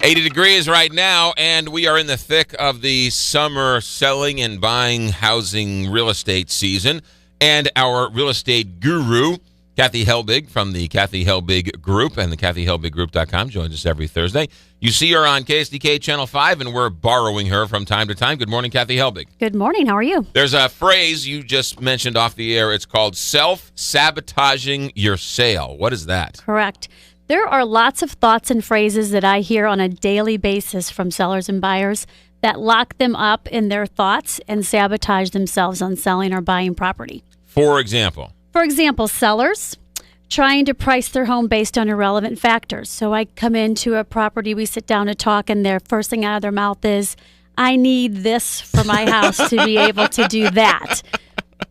80 degrees right now, and we are in the thick of the summer selling and buying housing real estate season. And our real estate guru, Kathy Helbig from the Kathy Helbig Group and the KathyHelbigGroup.com joins us every Thursday. You see her on KSDK Channel 5, and we're borrowing her from time to time. Good morning, Kathy Helbig. Good morning. How are you? There's a phrase you just mentioned off the air. It's called self-sabotaging your sale. What is that? Correct. There are lots of thoughts and phrases that I hear on a daily basis from sellers and buyers that lock them up in their thoughts and sabotage themselves on selling or buying property. For example? For example, sellers trying to price their home based on irrelevant factors. So I come into a property, we sit down to talk, and their first thing out of their mouth is, I need this for my house to be able to do that.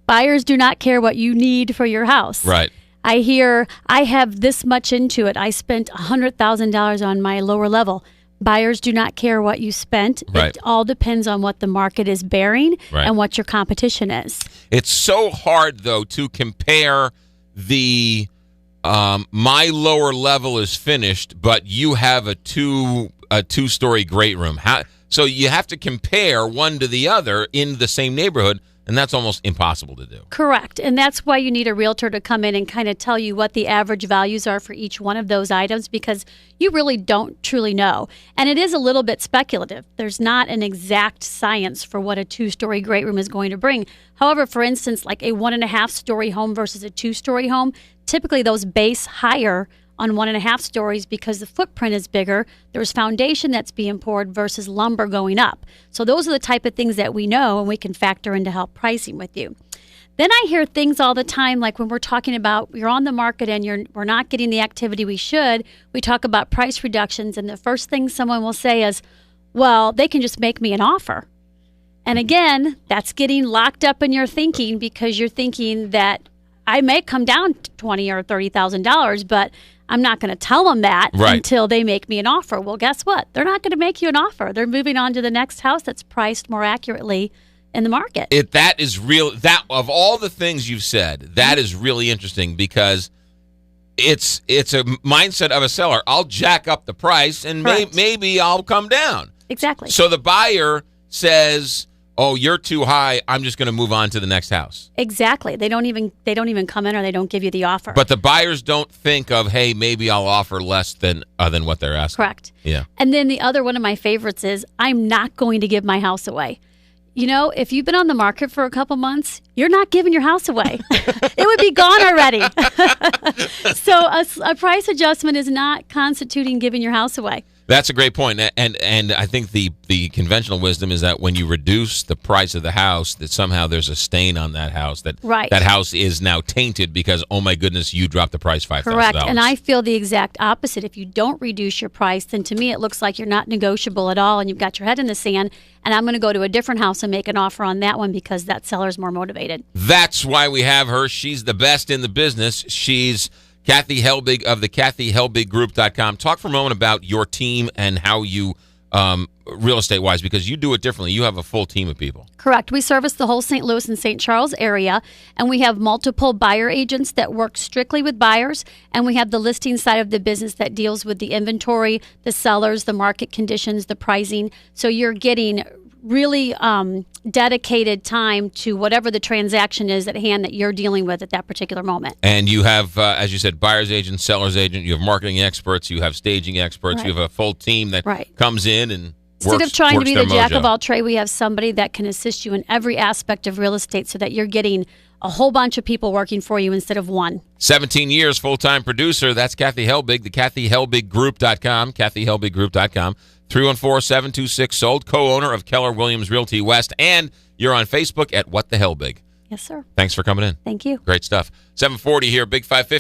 Buyers do not care what you need for your house. Right. I hear, I have this much into it. I spent $100,000 on my lower level. Buyers do not care what you spent. Right. It all depends on what the market is bearing Right. and what your competition is. It's so hard, though, to compare the my lower level is finished, but you have a two-story great room. So you have to compare one to the other in the same neighborhood, and that's almost impossible to do. Correct. And that's why you need a realtor to come in and kind of tell you what the average values are for each one of those items, because you really don't truly know. And it is a little bit speculative. There's not an exact science for what a two-story great room is going to bring. However, for instance, like a 1.5-story home versus a 2-story home, typically those base higher on 1.5 stories because the footprint is bigger. There's foundation that's being poured versus lumber going up. So those are the type of things that we know and we can factor into help pricing with you. Then I hear things all the time, like when we're talking about you're on the market and we're not getting the activity we should, we talk about price reductions, and the first thing someone will say is, well, they can just make me an offer. And again, that's getting locked up in your thinking because you're thinking that I may come down to $20,000 or $30,000, but I'm not going to tell them that until they make me an offer. Well, guess what? They're not going to make you an offer. They're moving on to the next house that's priced more accurately in the market. That is real. That of all the things you've said, that is really interesting because it's a mindset of a seller. I'll jack up the price and maybe I'll come down. Exactly. So the buyer says, oh, you're too high, I'm just going to move on to the next house. Exactly. They don't even come in, or they don't give you the offer. But the buyers don't think of, hey, maybe I'll offer less than what they're asking. Correct. Yeah. And then the other one of my favorites is, I'm not going to give my house away. You know, if you've been on the market for a couple months, you're not giving your house away. It would be gone already. So a price adjustment is not constituting giving your house away. That's a great point. And I think the conventional wisdom is that when you reduce the price of the house, that somehow there's a stain on that house, that that house is now tainted because, oh my goodness, you dropped the price $5,000. Correct. And I feel the exact opposite. If you don't reduce your price, then to me it looks like you're not negotiable at all and you've got your head in the sand, and I'm going to go to a different house and make an offer on that one because that seller's more motivated. That's why we have her. She's the best in the business. She's Kathy Helbig of the KathyHelbigGroup.com. Talk for a moment about your team and how you, real estate-wise, because you do it differently. You have a full team of people. Correct. We service the whole St. Louis and St. Charles area, and we have multiple buyer agents that work strictly with buyers, and we have the listing side of the business that deals with the inventory, the sellers, the market conditions, the pricing. So you're getting really dedicated time to whatever the transaction is at hand that you're dealing with at that particular moment. And you have, as you said, buyer's agent, seller's agent, you have marketing experts, you have staging experts, you have a full team that comes in and Instead of trying to be the jack of all trades, we have somebody that can assist you in every aspect of real estate so that you're getting a whole bunch of people working for you instead of one. 17 years, full-time producer. That's Kathy Helbig, the KathyHelbigGroup.com, KathyHelbigGroup.com. 314-726-SOLD, co-owner of Keller Williams Realty West, and you're on Facebook at What the Helbig. Yes, sir. Thanks for coming in. Thank you. Great stuff. 740 here, Big 550.